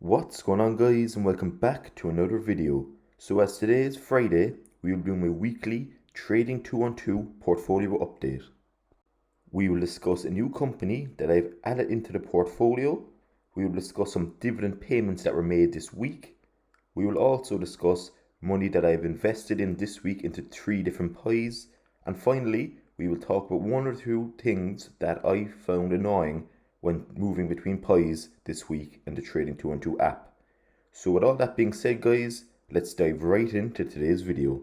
What's going on, guys, and welcome back to another video. So as today is Friday, we will be doing my weekly Trading212 Portfolio update. We will discuss a new company that I've added into the portfolio. We will discuss some dividend payments that were made this week. We will also discuss money that I've invested in this week into 3 different pies. And finally, we will talk about 1 or 2 things that I found annoying when moving between pies this week in the Trading212 app. So with all that being said, guys, let's dive right into today's video.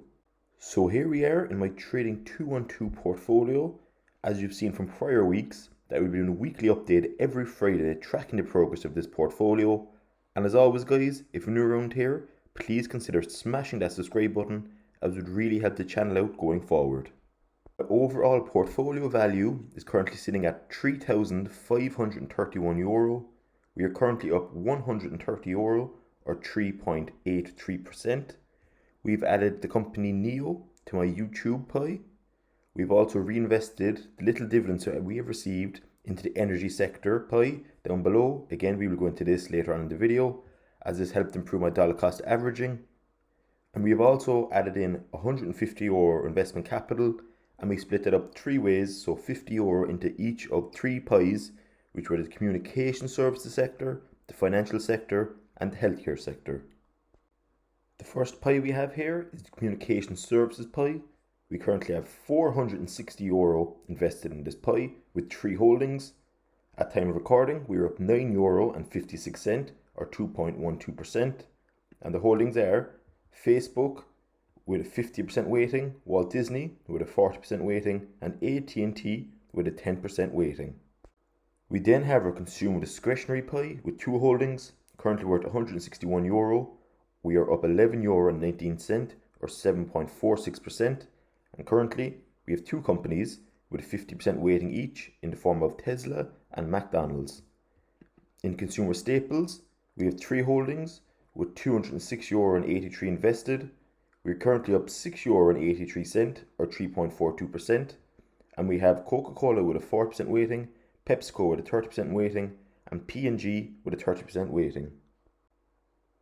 So here we are in my Trading212 portfolio. As you've seen from prior weeks, that we'll be doing a weekly update every Friday tracking the progress of this portfolio. And as always, guys, if you're new around here, please consider smashing that subscribe button, as it would really help the channel out going forward. The overall portfolio value is currently sitting at €3,531. We are currently up €130 or 3.83%. We've added the company Neo to my YouTube pie. We've also reinvested the little dividends that we have received into the energy sector pie down below. Again, we will go into this later on in the video, as this helped improve my dollar cost averaging. And we have also added in €150 investment capital, and we split it up 3 ways, so €50 into each of 3 pies, which were the communication services sector, the financial sector, and the healthcare sector. The first pie we have here is the communication services pie. We currently have €460 invested in this pie with 3 holdings. At time of recording, we are up €9.56 or 2.12%, and the holdings are Facebook with a 50% weighting, Walt Disney with a 40% weighting, and AT&T with a 10% weighting. We then have our consumer discretionary pie with 2 holdings, currently worth €161. We are up €11.19 or 7.46%, and currently we have 2 companies with a 50% weighting each in the form of Tesla and McDonald's. In consumer staples, we have 3 holdings with €206.83 invested. We're currently up €6.83 or 3.42%, and we have Coca-Cola with a 40% weighting, PepsiCo with a 30% weighting, and P&G with a 30% weighting.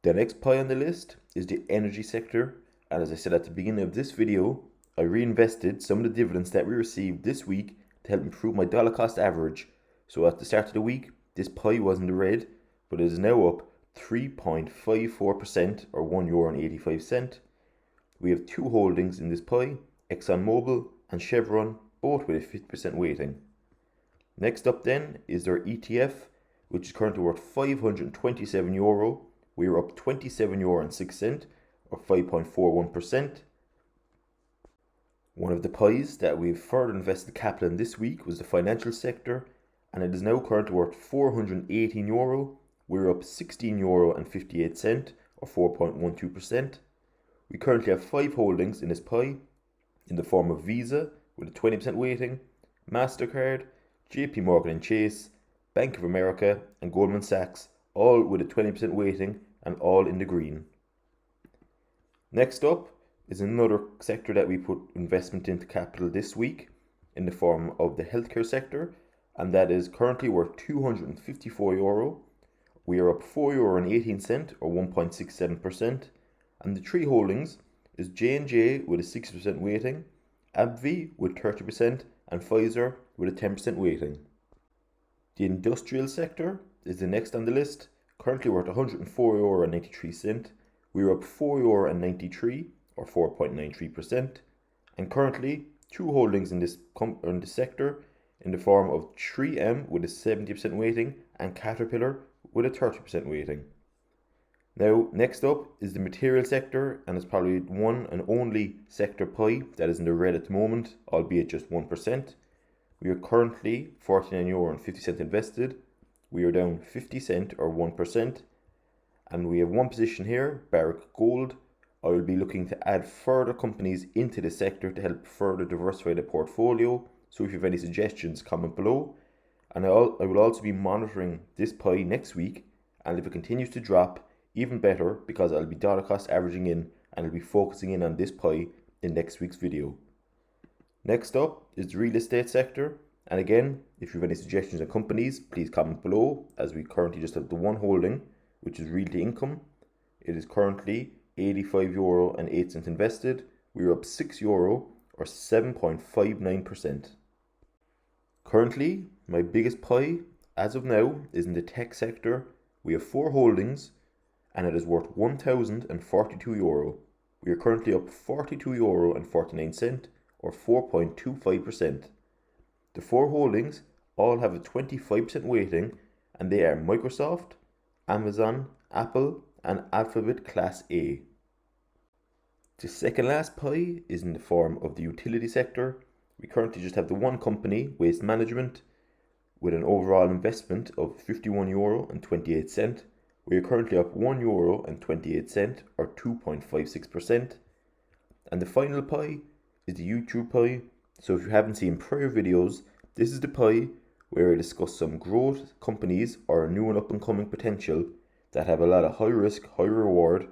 The next pie on the list is the energy sector, and as I said at the beginning of this video, I reinvested some of the dividends that we received this week to help improve my dollar cost average. So at the start of the week, this pie was in the red, but it is now up 3.54% or €1.85. We have 2 holdings in this pie, ExxonMobil and Chevron, both with a 50% weighting. Next up then is their ETF, which is currently worth €527. We are up €27.06 or 5.41%. One of the pies that we've further invested capital in this week was the financial sector, and it is now currently worth €418. We're up €16.58 or 4.12%. We currently have 5 holdings in this pie in the form of Visa with a 20% weighting, MasterCard, JP Morgan & Chase, Bank of America, and Goldman Sachs, all with a 20% weighting and all in the green. Next up is another sector that we put investment into capital this week in the form of the healthcare sector, and that is currently worth €254. We are up €4.18 or 1.67%. And the 3 holdings is J&J with a 60% weighting, AbbVie with 30%, and Pfizer with a 10% weighting. The industrial sector is the next on the list, currently worth €104.93. We are up €4.93 or 4.93%, and currently 2 holdings in this sector in the form of 3M with a 70% weighting and Caterpillar with a 30% weighting. Now, next up is the material sector, and it's probably one and only sector pie that is in the red at the moment, albeit just 1%. We are currently €49.50 invested. We are down 50 cents or 1%, and we have 1 position here, Barrick Gold. I will be looking to add further companies into the sector to help further diversify the portfolio. So if you have any suggestions, comment below. And I will also be monitoring this pie next week, and if it continues to drop, even better, because I'll be dollar cost averaging in, and I'll be focusing in on this pie in next week's video. Next up is the real estate sector, and again, if you have any suggestions on companies, please comment below, as we currently just have the 1 holding which is Realty Income. It is currently €85.08 invested. We are up €6 or 7.59%. Currently, my biggest pie as of now is in the tech sector. We have 4 holdings and it is worth €1,042. We are currently up €42.49 or 4.25%. The 4 holdings all have a 25% weighting and they are Microsoft, Amazon, Apple and Alphabet Class A. The second last pie is in the form of the utility sector. We currently just have the one company, Waste Management, with an overall investment of €51.28. We are currently up €1.28 or 2.56%. And the final pie is the YouTube pie. So if you haven't seen prior videos, this is the pie where I discuss some growth companies or new and up and coming potential that have a lot of high risk, high reward,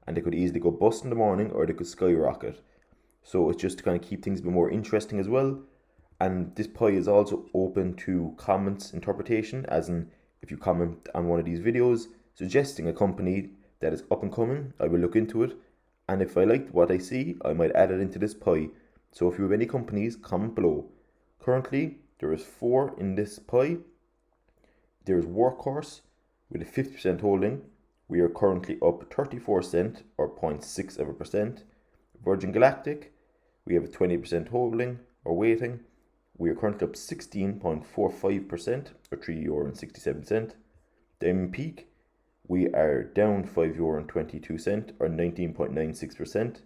and they could easily go bust in the morning or they could skyrocket. So it's just to kind of keep things a bit more interesting as well. And this pie is also open to comments interpretation, as in if you comment on one of these videos suggesting a company that is up and coming, I will look into it. And if I liked what I see, I might add it into this pie. So if you have any companies, comment below. Currently, there is 4 in this pie. There is Workhorse with a 50% holding. We are currently up 34 cents or 0.6%. Virgin Galactic, we have a 20% holding or weighting. We are currently up 16.45% or €3.67. Diamond Peak, we are down €5.22 or 19.96%.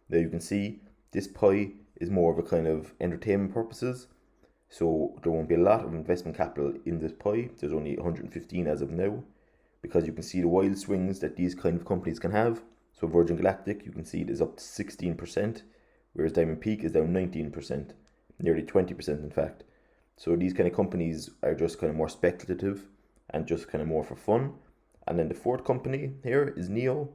Now you can see this pie is more of a kind of entertainment purposes. So there won't be a lot of investment capital in this pie. There's only 115 as of now, because you can see the wild swings that these kind of companies can have. So Virgin Galactic, you can see it is up to 16%, whereas Diamond Peak is down 19%, nearly 20% in fact. So these kind of companies are just kind of more speculative and just kind of more for fun. And then the fourth company here is Neo,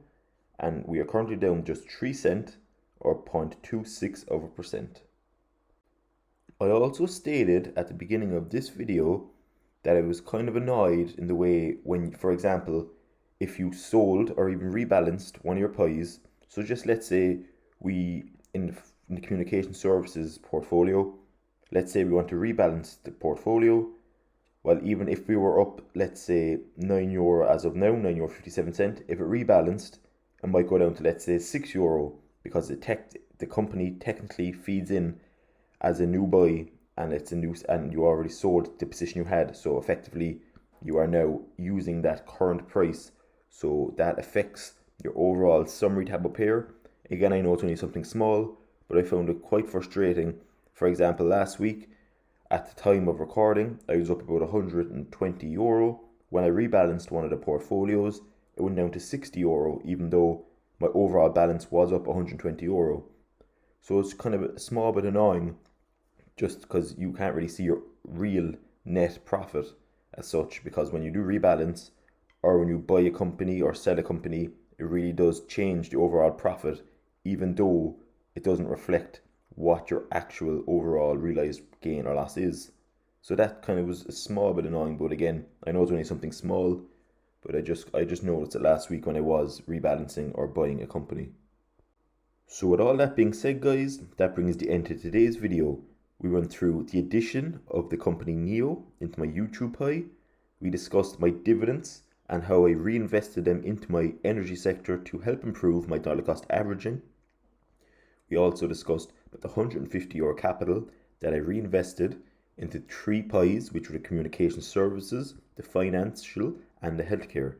and we are currently down just 3 cents or 0.26%. I also stated at the beginning of this video that I was kind of annoyed in the way when, for example, if you sold or even rebalanced one of your pies. So just let's say we, in the communication services portfolio, let's say we want to rebalance the portfolio. Well, even if we were up, let's say €9 as of now, €9.57, if it rebalanced, it might go down to, let's say, €6 because the company technically feeds in as a new buy, and it's a new, and you already sold the position you had. So effectively, you are now using that current price. So that affects your overall summary tab up here. Again, I know it's only something small, but I found it quite frustrating. For example, last week, at the time of recording, I was up about €120. When I rebalanced one of the portfolios, it went down to €60, even though my overall balance was up €120. So it's kind of a small bit annoying, just because you can't really see your real net profit as such, because when you do rebalance or when you buy a company or sell a company, it really does change the overall profit, even though it doesn't reflect what your actual overall realized gain or loss is. So that kind of was a small bit annoying, but again, I know it's only something small, but I just noticed it last week when I was rebalancing or buying a company. So with all that being said, guys, that brings the end to today's video. We went through the addition of the company Neo into my YouTube pie. We discussed my dividends and how I reinvested them into my energy sector to help improve my dollar cost averaging. We also discussed about the €150 capital that I reinvested into 3 pies, which were the communication services, the financial and the healthcare.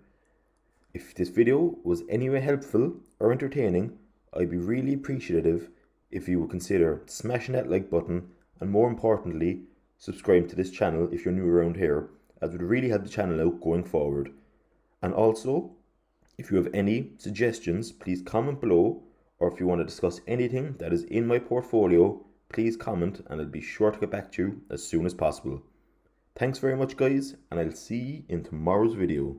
If this video was anyway helpful or entertaining, I'd be really appreciative if you would consider smashing that like button, and more importantly, subscribe to this channel if you're new around here, as it would really help the channel out going forward. And also, if you have any suggestions, please comment below, or if you want to discuss anything that is in my portfolio, please comment and I'll be sure to get back to you as soon as possible. Thanks very much, guys, and I'll see you in tomorrow's video.